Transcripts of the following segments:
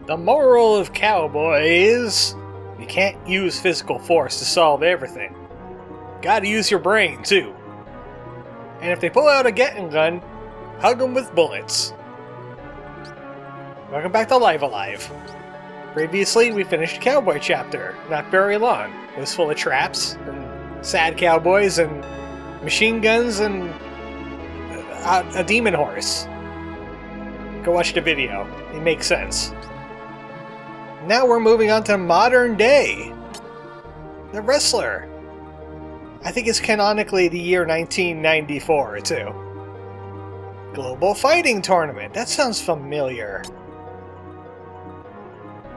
The moral of Cowboy is you can't use physical force to solve everything. Gotta use your brain, too. And if they pull out a Gatling gun, hug them with bullets. Welcome back to Live Alive. Previously, we finished Cowboy chapter. Not very long. It was full of traps, and sad cowboys, and machine guns, and a demon horse. Go watch the video. It makes sense. Now we're moving on to modern day. The Wrestler. I think it's canonically the year 1994, too. Global Fighting Tournament. That sounds familiar.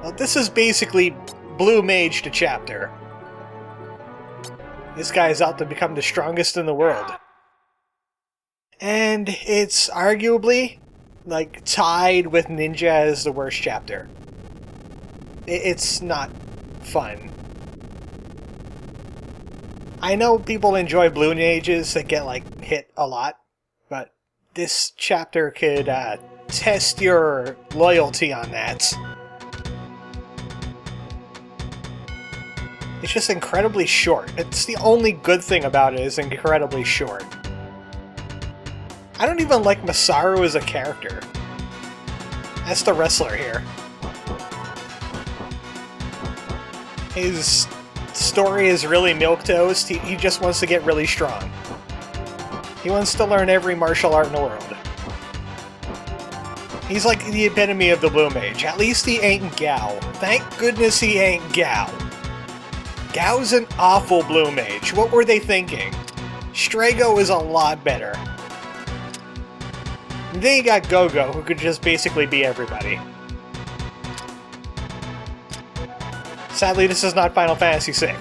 Well, this is basically Blue Mage to chapter. This guy is out to become the strongest in the world. And it's arguably, like, tied with Ninja as the worst chapter. It's not fun. I know people enjoy Blue Mages that get, like, hit a lot, but this chapter could test your loyalty on that. It's just incredibly short. It's the only good thing about it is incredibly short. I don't even like Masaru as a character. That's the Wrestler here. His story is really milquetoast. He just wants to get really strong. He wants to learn every martial art in the world. He's like the epitome of the Blue Mage. At least he ain't Gao. Thank goodness he ain't Gao. Gao's an awful Blue Mage. What were they thinking? Strago is a lot better. And then you got Go-Go, who could just basically be everybody. Sadly, this is not Final Fantasy VI.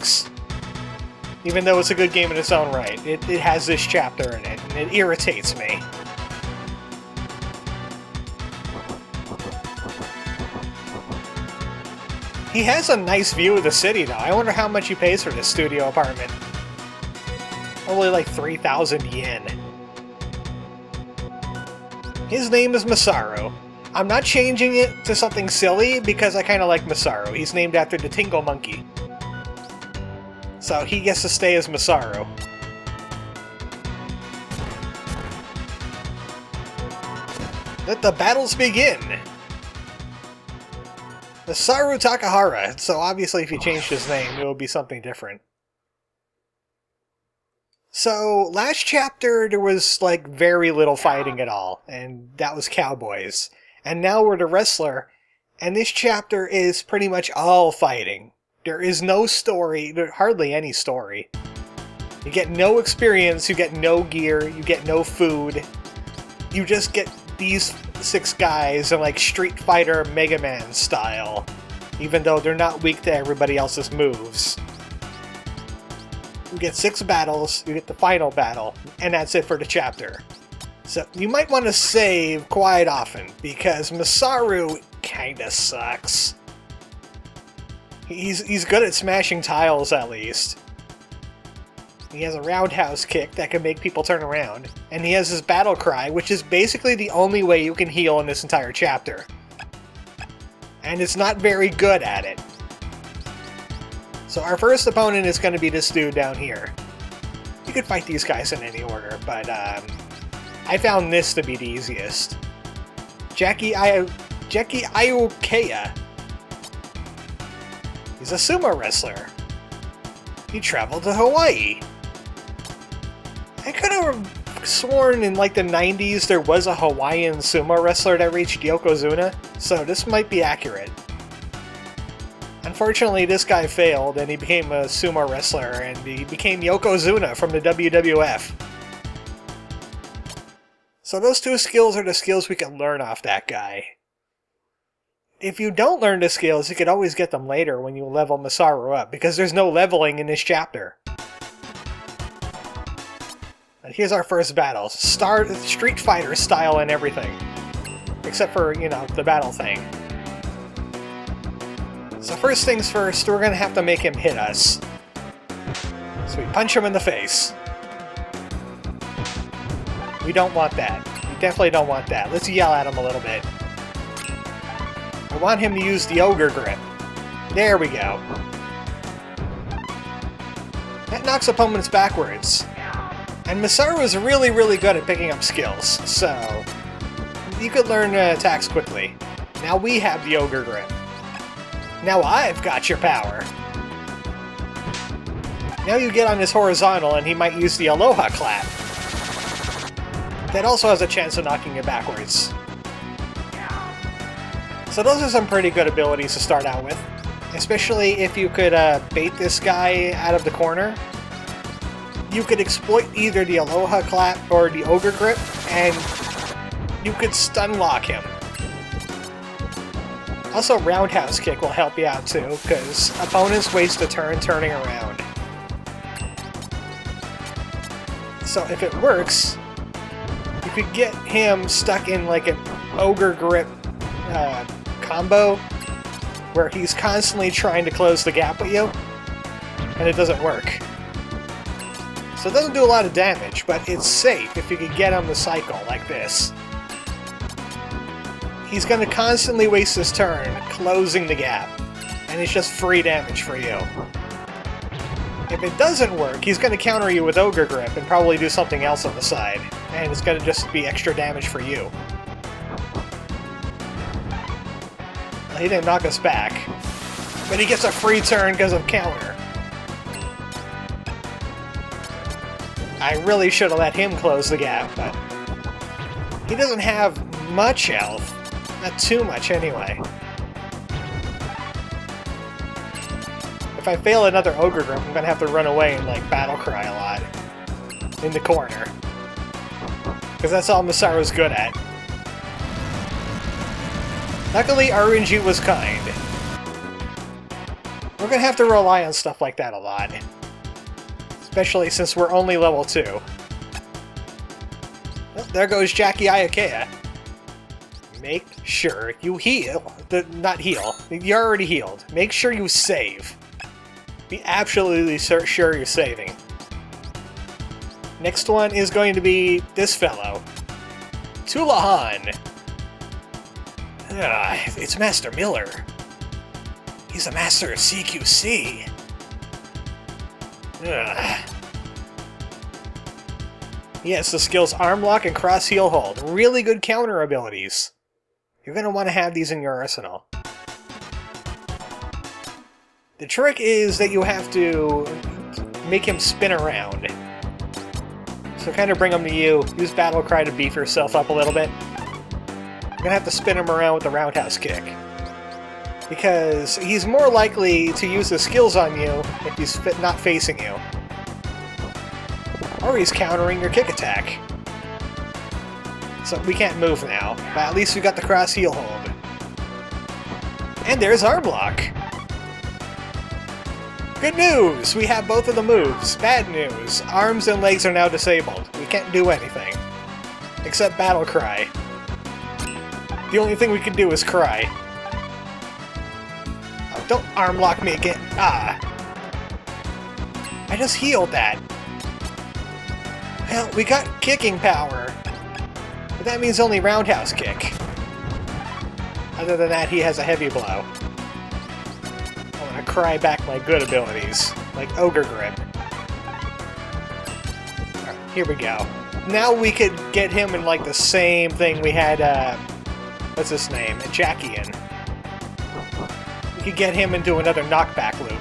Even though it's a good game in its own right, it has this chapter in it, and it irritates me. He has a nice view of the city, though. I wonder how much he pays for this studio apartment. Only like 3,000 yen. His name is Masaru. I'm not changing it to something silly because I kind of like Masaru. He's named after the Tingle Monkey. So he gets to stay as Masaru. Let the battles begin! Masaru Takahara. So obviously if you changed his name, it would be something different. So, last chapter there was like very little fighting at all, and that was cowboys. And now we're the Wrestler, and this chapter is pretty much all fighting. There is no story, hardly any story. You get no experience, you get no gear, you get no food. You just get these 6 guys in like Street Fighter Mega Man style, even though they're not weak to everybody else's moves. You get 6 battles, you get the final battle, and that's it for the chapter. So you might want to save quite often, because Masaru kinda sucks. He's good at smashing tiles, at least. He has a roundhouse kick that can make people turn around, and he has his battle cry, which is basically the only way you can heal in this entire chapter. And it's not very good at it. So our first opponent is going to be this dude down here. You could fight these guys in any order, but I found this to be the easiest. Iakea. He's a sumo wrestler. He traveled to Hawaii. I could have sworn in like the 90s there was a Hawaiian sumo wrestler that reached Yokozuna, so this might be accurate. Unfortunately, this guy failed, and he became a sumo wrestler, and he became Yokozuna from the WWF. So those 2 skills are the skills we can learn off that guy. If you don't learn the skills, you could always get them later when you level Masaru up, because there's no leveling in this chapter. And here's our first battle. Street Fighter style and everything. Except for, you know, the battle thing. So first things first, we're going to have to make him hit us. So we punch him in the face. We don't want that. We definitely don't want that. Let's yell at him a little bit. want him to use the Ogre Grip. There we go. That knocks opponents backwards. And Masaru is really, really good at picking up skills, so you could learn attacks quickly. Now we have the Ogre Grip. Now I've got your power. Now you get on his horizontal and he might use the Aloha Clap. That also has a chance of knocking you backwards. So those are some pretty good abilities to start out with. Especially if you could bait this guy out of the corner. You could exploit either the Aloha Clap or the Ogre Grip, and you could stun lock him. Also, Roundhouse Kick will help you out too, because opponents waste a turn turning around. So if it works, you could get him stuck in like an Ogre Grip combo, where he's constantly trying to close the gap with you, and it doesn't work. So it doesn't do a lot of damage, but it's safe if you can get him to cycle like this. He's going to constantly waste his turn closing the gap, and it's just free damage for you. If it doesn't work, he's going to counter you with Ogre Grip and probably do something else on the side, and it's going to just be extra damage for you. Well, he didn't knock us back, but he gets a free turn because of counter. I really should have let him close the gap, but he doesn't have much health. Not too much, anyway. If I fail another Ogre Grip, I'm gonna have to run away and, like, battle cry a lot. In the corner. Because that's all Masaru's good at. Luckily, RNG was kind. We're gonna have to rely on stuff like that a lot. Especially since we're only level 2. Well, there goes Jackie Iakea. Make sure you heal. Not heal. You're already healed. Make sure you save. Be absolutely sure you're saving. Next one is going to be this fellow. Tuohai. It's Master Miller. He's a master of CQC. He has the skills Arm Lock and Cross Heel Hold. Really good counter abilities. You're going to want to have these in your arsenal. The trick is that you have to make him spin around. So kind of bring him to you. Use Battle Cry to beef yourself up a little bit. You're going to have to spin him around with the Roundhouse Kick. Because he's more likely to use his skills on you if he's not facing you. Or he's countering your kick attack. So we can't move now, but at least we got the Cross Heel Hold. And there's Arm Lock! Good news! We have both of the moves. Bad news. Arms and legs are now disabled. We can't do anything. Except Battle Cry. The only thing we can do is cry. Oh, don't Arm Lock me again. Ah! I just healed that. Well, we got kicking power. But that means only Roundhouse Kick. Other than that, he has a heavy blow. I want to cry back my good abilities, like Ogre Grip. Right, here we go. Now we could get him in like the same thing we had, what's his name? Jackie in. We could get him into another knockback loop.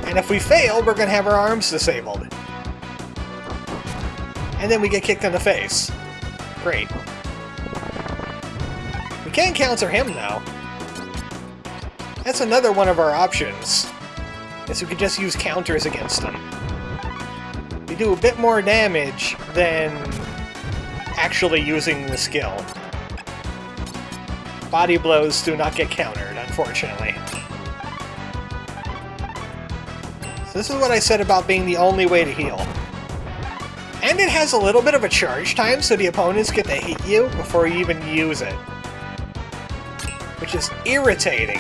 And if we fail, we're going to have our arms disabled. And then we get kicked in the face. Great. We can counter him, though. That's another one of our options. Is we could just use counters against him. We do a bit more damage than actually using the skill. Body blows do not get countered, unfortunately. So this is what I said about being the only way to heal. And it has a little bit of a charge time, so the opponents get to hit you before you even use it. Which is irritating.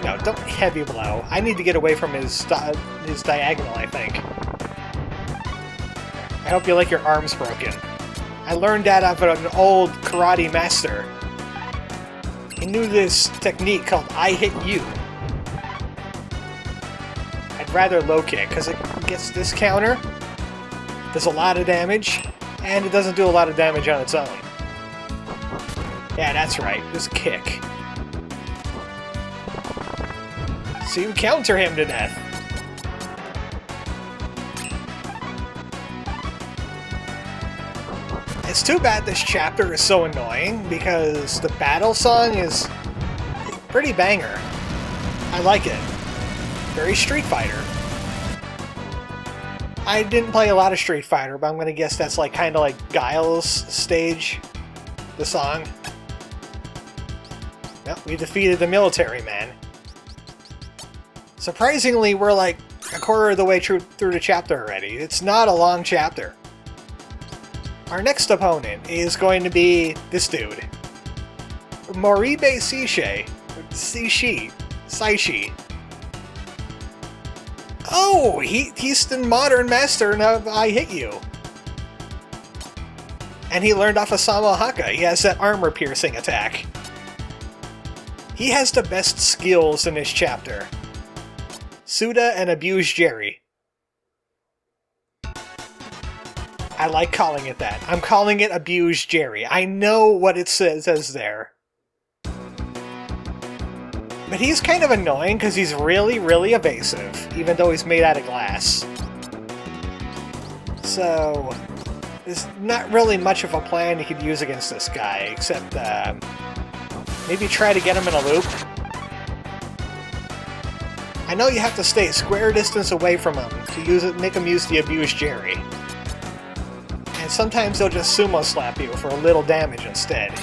No, don't heavy blow. I need to get away from his diagonal, I think. I hope you like your arms broken. I learned that off of an old karate master. He knew this technique called I hit you. I'd rather low kick because it gets this counter, does a lot of damage, and it doesn't do a lot of damage on its own. Yeah, that's right, just kick. So you counter him to death. It's too bad this chapter is so annoying because the battle song is pretty banger. I like it. Very Street Fighter. I didn't play a lot of Street Fighter, but I'm gonna guess that's like kind of like Guile's stage, the song. Well, we defeated the military man. Surprisingly, we're like a quarter of the way through the chapter already. It's not a long chapter. Our next opponent is going to be this dude. Moribe Saishi. Oh, he's the modern master of I Hit You. And he learned off of Sama Haka. He has that armor-piercing attack. He has the best skills in this chapter. Suda and Abuse Jerry. I like calling it that. I'm calling it Abuse Jerry. I know what it says there. But he's kind of annoying because he's really, really evasive, even though he's made out of glass. So, there's not really much of a plan you could use against this guy, except maybe try to get him in a loop. I know you have to stay square distance away from him to make him use the Abuse Jerry. And sometimes they'll just sumo slap you for a little damage instead.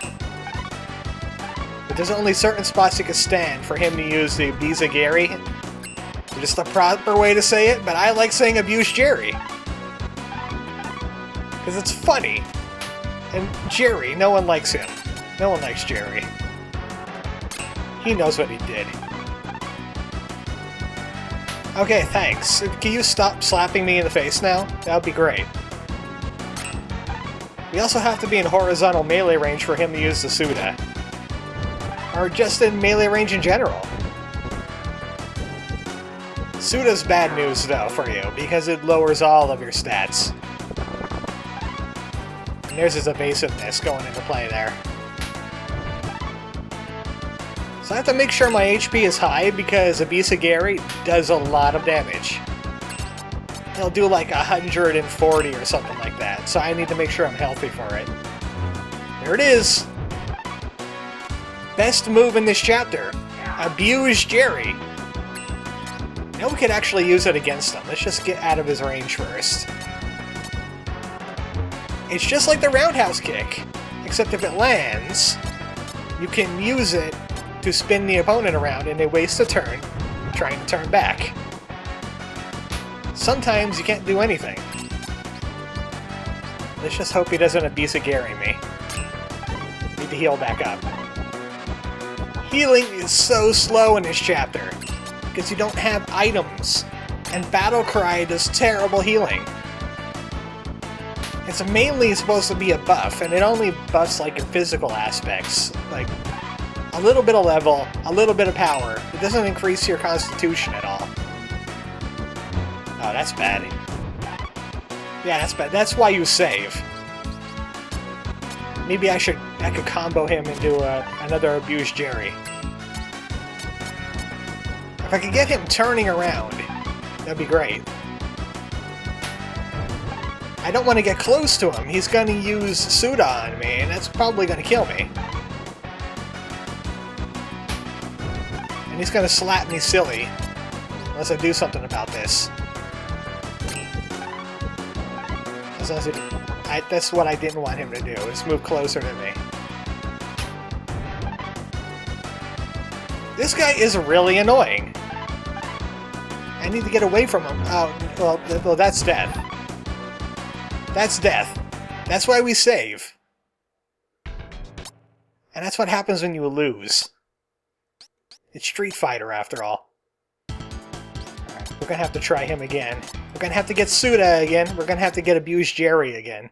But there's only certain spots you can stand for him to use the Bizagari. Just the proper way to say it, but I like saying Abuse Jerry. Because it's funny. And Jerry, no one likes him. No one likes Jerry. He knows what he did. Okay, thanks. Can you stop slapping me in the face now? That would be great. We also have to be in horizontal melee range for him to use the Suda. Or just in melee range in general. Suda's bad news, though, for you, because it lowers all of your stats. And there's his evasiveness going into play there. So I have to make sure my HP is high, because Abisagari does a lot of damage. He'll do like 140 or something like that, so I need to make sure I'm healthy for it. There it is! Best move in this chapter. Abuse Jerry. Now we could actually use it against him. Let's just get out of his range first. It's just like the roundhouse kick, except if it lands, you can use it to spin the opponent around and they waste a turn trying to turn back. Sometimes you can't do anything. Let's just hope he doesn't Abisagari me. Need to heal back up. Healing is so slow in this chapter, because you don't have items, and Battle Cry does terrible healing. It's mainly supposed to be a buff, and it only buffs like in physical aspects, like a little bit of level, a little bit of power. It doesn't increase your constitution at all. Oh, that's bad. Yeah, that's bad. That's why you save. Maybe I could combo him into another Abuse Jerry. If I could get him turning around, that'd be great. I don't want to get close to him. He's going to use Suda on me, and that's probably going to kill me. And he's going to slap me silly, unless I do something about this. That's what I didn't want him to do, is move closer to me. This guy is really annoying. I need to get away from him. Oh, well, that's death. That's death. That's why we save. And that's what happens when you lose. It's Street Fighter, after all. Alright, we're gonna have to try him again. We're gonna have to get Suda again. We're gonna have to get Abuse Jerry again.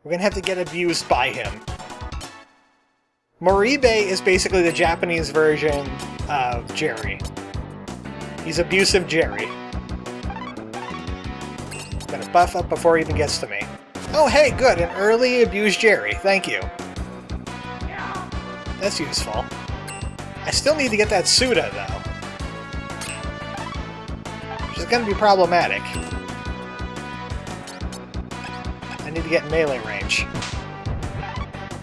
We're gonna have to get abused by him. Moribe is basically the Japanese version of Jerry. He's abusive Jerry. Gonna buff up before he even gets to me. Oh hey, good, an early abused Jerry. Thank you. That's useful. I still need to get that Suda, though. Which is gonna be problematic. I need to get in melee range.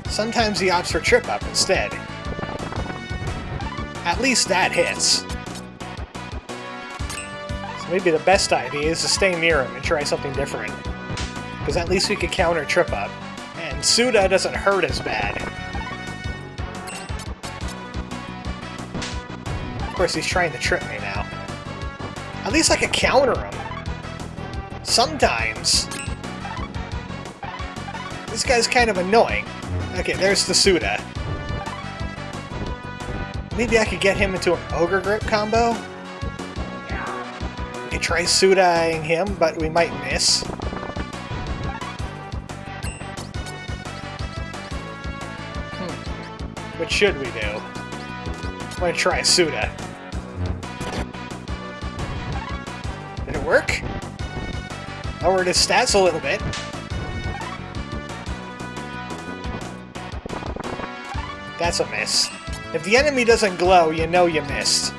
Sometimes he opts for trip up instead. At least that hits. So maybe the best idea is to stay near him and try something different. Because at least we could counter trip up. And Suda doesn't hurt as bad. Of course he's trying to trip me now. At least I could counter him. Sometimes. This guy's kind of annoying. Okay, there's the Suda. Maybe I could get him into an Ogre Grip combo? We could try Suda-ing him, but we might miss. What should we do? I'm gonna try Suda. Did it work? Lowered his stats a little bit. That's a miss. If the enemy doesn't glow, you know you missed.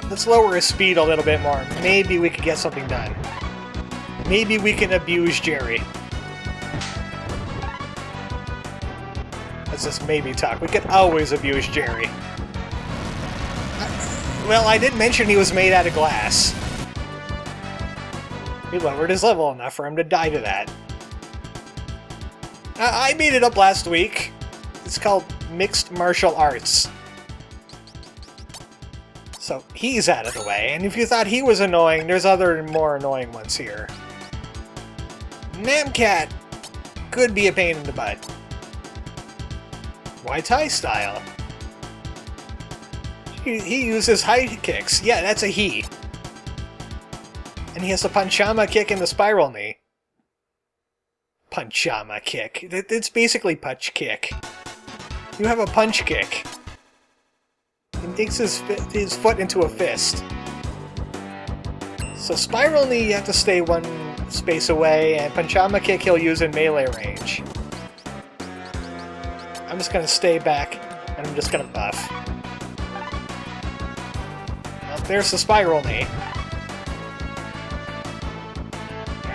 Let's lower his speed a little bit more. Maybe we could get something done. Maybe we can abuse Jerry. That's just maybe talk. We could always abuse Jerry. Well, I did mention he was made out of glass. We lowered his level enough for him to die to that. I made it up last week. It's called Mixed Martial Arts. So he's out of the way, and if you thought he was annoying, there's other more annoying ones here. Namcat could be a pain in the butt. Muay Thai style. He uses high kicks. Yeah, that's a he. And he has the Panchama kick and the spiral knee. Panchama kick. It's basically punch kick. You have a punch kick. He makes his foot into a fist. So spiral knee, you have to stay one space away, and Panchama kick he'll use in melee range. I'm just gonna stay back, and I'm just gonna buff. Well, there's the spiral knee.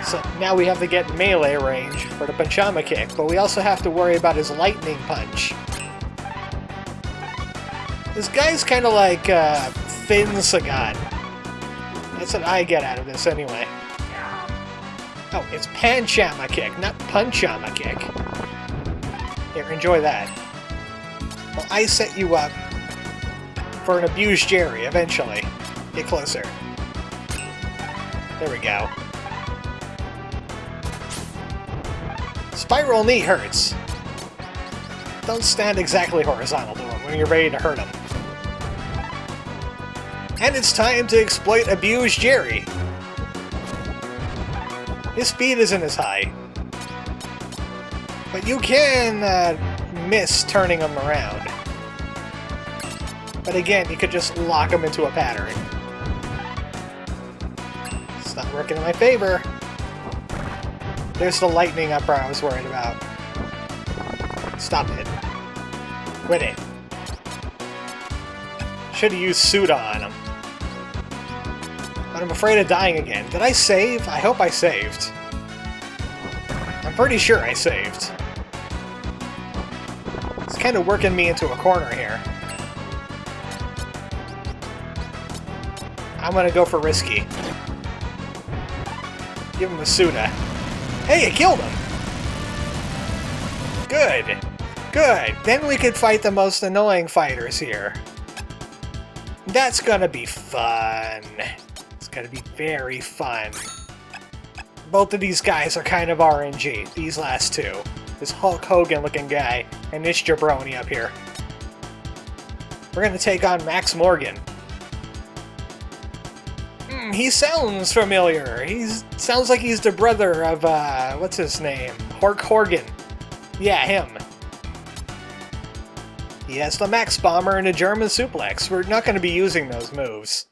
So now we have to get melee range for the Panchama kick, but we also have to worry about his lightning punch. This guy's kind of like Thin Sagat. That's what I get out of this anyway. Oh, it's Panchama kick, not Panchama kick. Here, enjoy that. Well, I set you up for an abused Jerry eventually. Get closer. There we go. Spiral knee hurts. Don't stand exactly horizontal to him when you're ready to hurt him. And it's time to exploit abused Jerry. His speed isn't as high. But you can miss turning him around. But again, you could just lock him into a pattern. It's not working in my favor. There's the lightning upper I was worried about. Stop it. Quit it. Should have used Suda on him. But I'm afraid of dying again. Did I save? I hope I saved. I'm pretty sure I saved. It's kind of working me into a corner here. I'm gonna go for risky. Give him a Suda. Hey, it killed him! Good. Good. Then we could fight the most annoying fighters here. That's gonna be fun. It's gonna be very fun. Both of these guys are kind of RNG, these last two. This Hulk Hogan looking guy and this jabroni up here. We're gonna take on Max Morgan. He sounds familiar. He sounds like he's the brother of, what's his name? Hork Horgan. Yeah, him. He has the Max Bomber and a German Suplex. We're not going to be using those moves.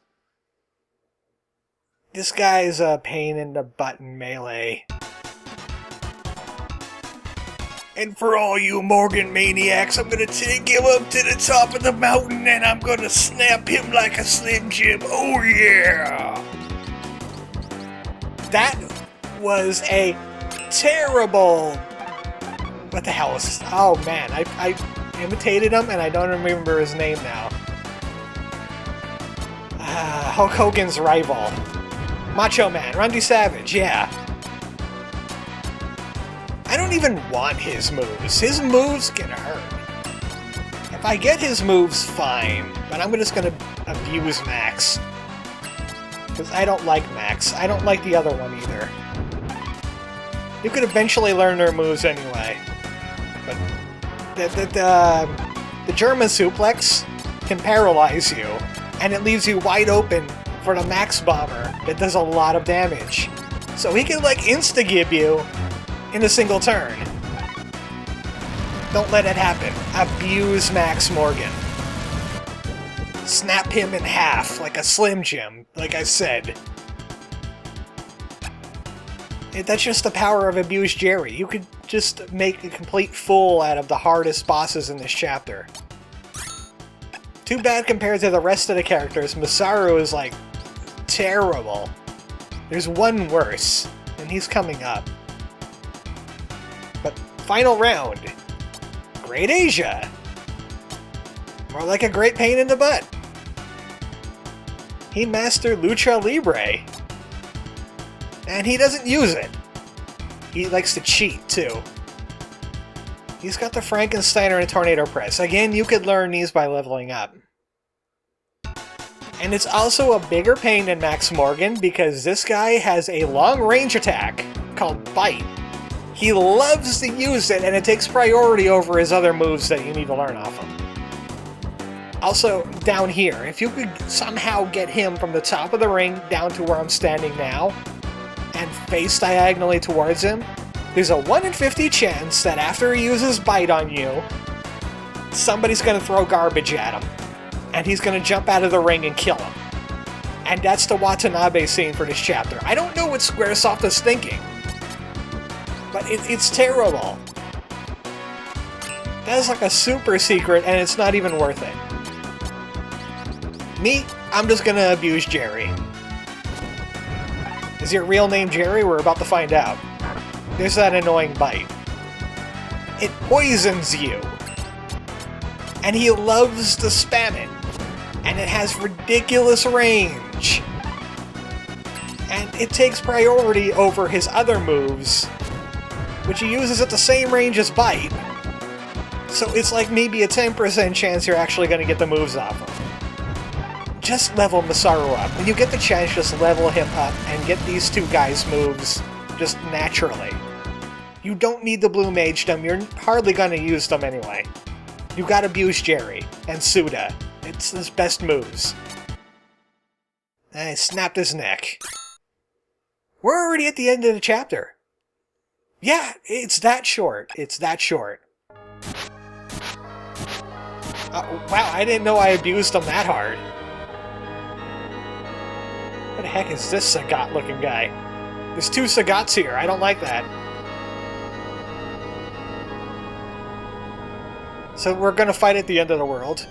This guy's a pain in the butt in melee. And for all you Morgan maniacs, I'm gonna take him up to the top of the mountain and I'm gonna snap him like a Slim Jim. Oh yeah! That was a terrible... What the hell was... Oh man, I imitated him and I don't remember his name now. Hulk Hogan's rival. Macho Man, Randy Savage, yeah. I don't even want his moves. His moves can hurt. If I get his moves, fine. But I'm just gonna abuse Max. Because I don't like Max. I don't like the other one either. You could eventually learn their moves anyway. But the German suplex can paralyze you. And it leaves you wide open for the Max Bomber that does a lot of damage. So he can like insta-gib you in a single turn. Don't let it happen. Abuse Max Morgan. Snap him in half like a Slim Jim, like I said. That's just the power of Abuse Jerry. You could just make a complete fool out of the hardest bosses in this chapter. Too bad compared to the rest of the characters, Masaru is like terrible. There's one worse, and he's coming up. But final round. Great Asia. More like a great pain in the butt. He mastered Lucha Libre. And he doesn't use it. He likes to cheat, too. He's got the Frankensteiner and Tornado Press. Again, you could learn these by leveling up. And it's also a bigger pain than Max Morgan because this guy has a long-range attack called Bite. He loves to use it, and it takes priority over his other moves that you need to learn off him. Also, down here, if you could somehow get him from the top of the ring down to where I'm standing now, and face diagonally towards him, there's a 1 in 50 chance that after he uses Bite on you, somebody's going to throw garbage at him, and he's going to jump out of the ring and kill him. And that's the Watanabe scene for this chapter. I don't know what Squaresoft is thinking, but it's terrible. That is like a super secret, and it's not even worth it. Me, I'm just going to abuse Jerry. Is your real name Jerry? We're about to find out. There's that annoying Bite. It poisons you. And he loves to spam it. And it has ridiculous range. And it takes priority over his other moves, which he uses at the same range as Bite. So it's like maybe a 10% chance you're actually going to get the moves off him. Just level Masaru up. When you get the chance, just level him up and get these two guys' moves just naturally. You don't need the Blue Mage-style. You're hardly going to use them anyway. You got Abuse Jerry and Suda. It's his best moves. I snapped his neck. We're already at the end of the chapter. Yeah, it's that short. It's that short. Wow, I didn't know I abused him that hard. What the heck is this Sagat-looking guy? There's two Sagats here. I don't like that. So we're gonna fight at the end of the world.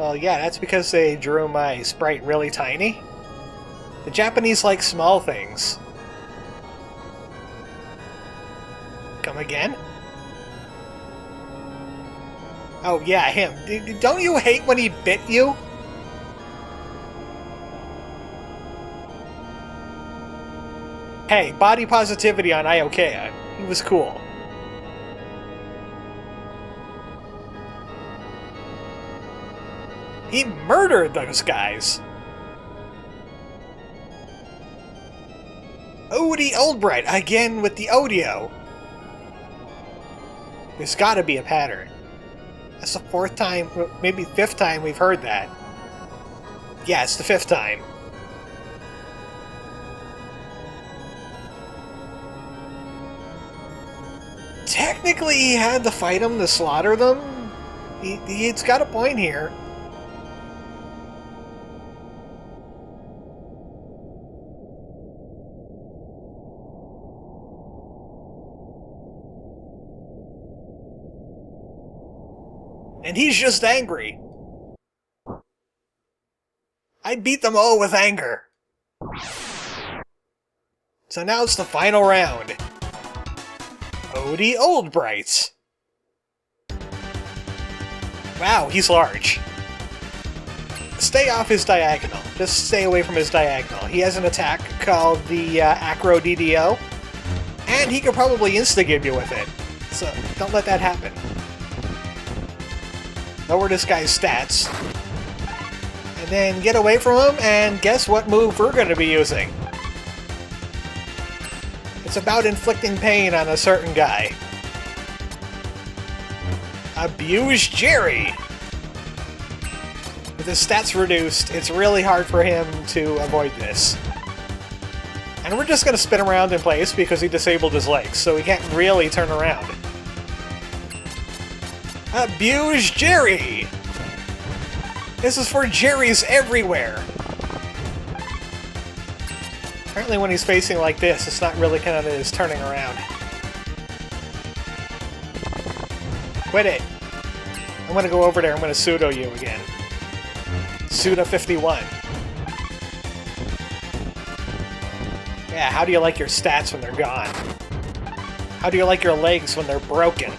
Well, yeah, that's because they drew my sprite really tiny. The Japanese like small things. Come again? Oh, yeah, him. Don't you hate when he bit you? Hey, body positivity on Iakea. He was cool. He murdered those guys. Odie Oldbright, again with the Odio. There's gotta be a pattern. That's the 4th time, maybe 5th time we've heard that. Yeah, it's the 5th time. Technically, he had to fight them to slaughter them. He's got a point here. And he's just angry. I beat them all with anger. So now it's the final round. Odie Oldbright. Wow, he's large. Stay off his diagonal. Just stay away from his diagonal. He has an attack called the Acro DDO, and he could probably insta-give you with it. So don't let that happen. Lower this guy's stats. And then get away from him, and guess what move we're going to be using? It's about inflicting pain on a certain guy. Abuse Jerry! With his stats reduced, it's really hard for him to avoid this. And we're just going to spin around in place because he disabled his legs, so he can't really turn around. Abuse Jerry! This is for Jerry's everywhere! Apparently when he's facing like this, it's not really kind of his turning around. Quit it! I'm gonna go over there, I'm gonna pseudo you again. Pseudo 51. Yeah, how do you like your stats when they're gone? How do you like your legs when they're broken?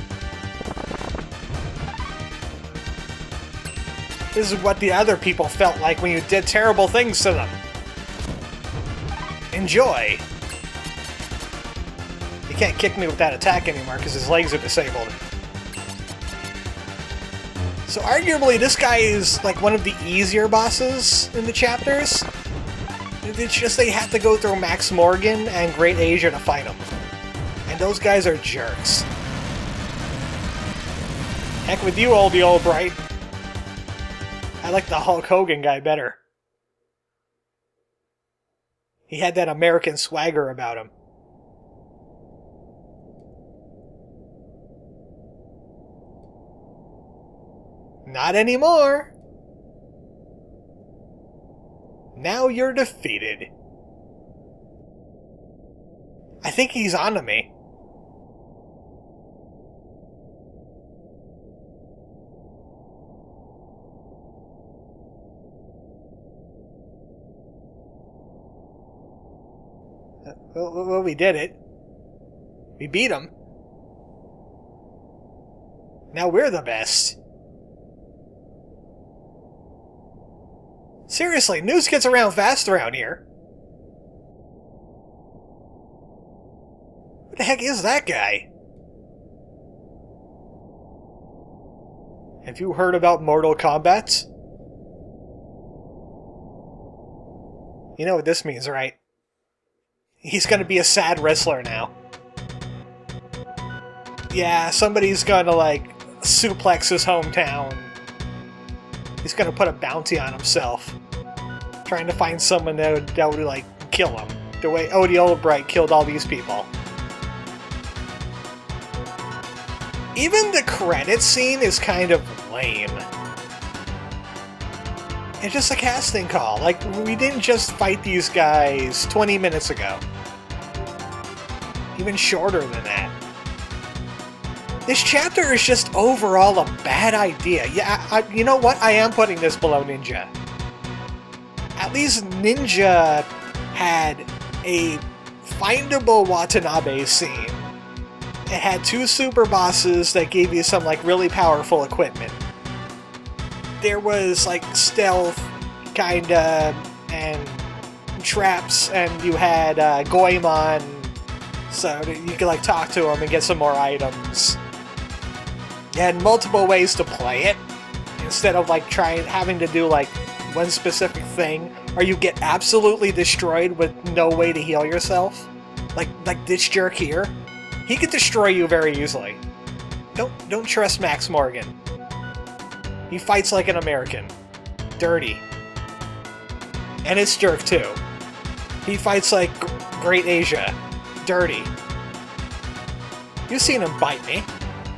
This is what the other people felt like when you did terrible things to them. Enjoy! He can't kick me with that attack anymore because his legs are disabled. So arguably this guy is like one of the easier bosses in the chapters. It's just they have to go through Max Morgan and Great Asia to fight him. And those guys are jerks. Heck with you, oldie Oldbright. I like the Hulk Hogan guy better. He had that American swagger about him. Not anymore! Now you're defeated. I think he's onto me. Well, we did it. We beat him. Now we're the best. Seriously, news gets around fast around here. What the heck is that guy? Have you heard about Mortal Kombat? You know what this means, right? He's gonna be a sad wrestler now. Yeah, somebody's gonna, like, suplex his hometown. He's gonna put a bounty on himself. Trying to find someone that would like, kill him. The way Odie Oldbright killed all these people. Even the credit scene is kind of lame. It's just a casting call. Like, we didn't just fight these guys 20 minutes ago. Even shorter than that. This chapter is just overall a bad idea. Yeah, you know what? I am putting this below Ninja. At least Ninja had a findable Watanabe scene. It had 2 super bosses that gave you some like really powerful equipment. There was like stealth, kinda, and traps, and you had Goemon, so you could like talk to him and get some more items. You had multiple ways to play it, instead of like having to do like one specific thing, or you get absolutely destroyed with no way to heal yourself. Like this jerk here. He could destroy you very easily. Don't trust Max Morgan. He fights like an American. Dirty. And it's jerk too. He fights like Great Asia. Dirty. You've seen him bite me.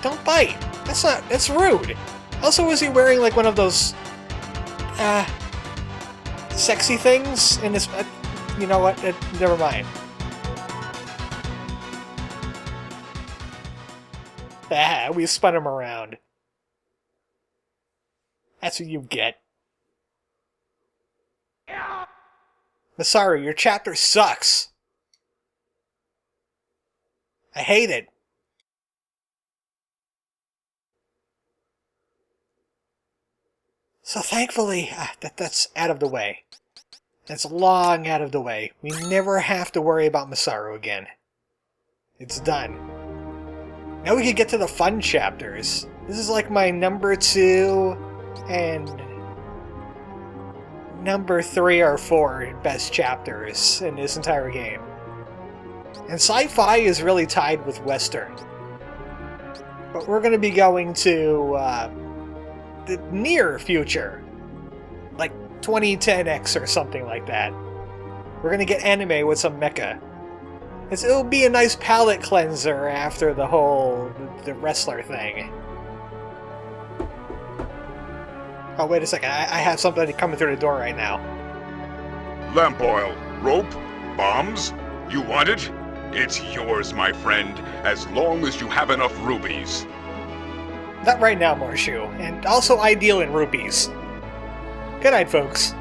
Don't bite. That's rude. Also, was he wearing like one of those sexy things in his... you know what? Never mind. We spun him around. That's what you get. Masaru, your chapter sucks. I hate it. So thankfully, that's out of the way. That's long out of the way. We never have to worry about Masaru again. It's done. Now we can get to the fun chapters. This is like my number 2 and number 3 or 4 best chapters in this entire game. And sci-fi is really tied with Western. But we're going to be going to the near future. Like 2010X or something like that. We're going to get anime with some mecha. It'll be a nice palate cleanser after the whole the wrestler thing. Oh, wait a second. I have somebody coming through the door right now. Lamp oil, rope, bombs? You want it? It's yours, my friend, as long as you have enough rubies. Not right now, Morshu, and also ideal in rupees. Good night, folks.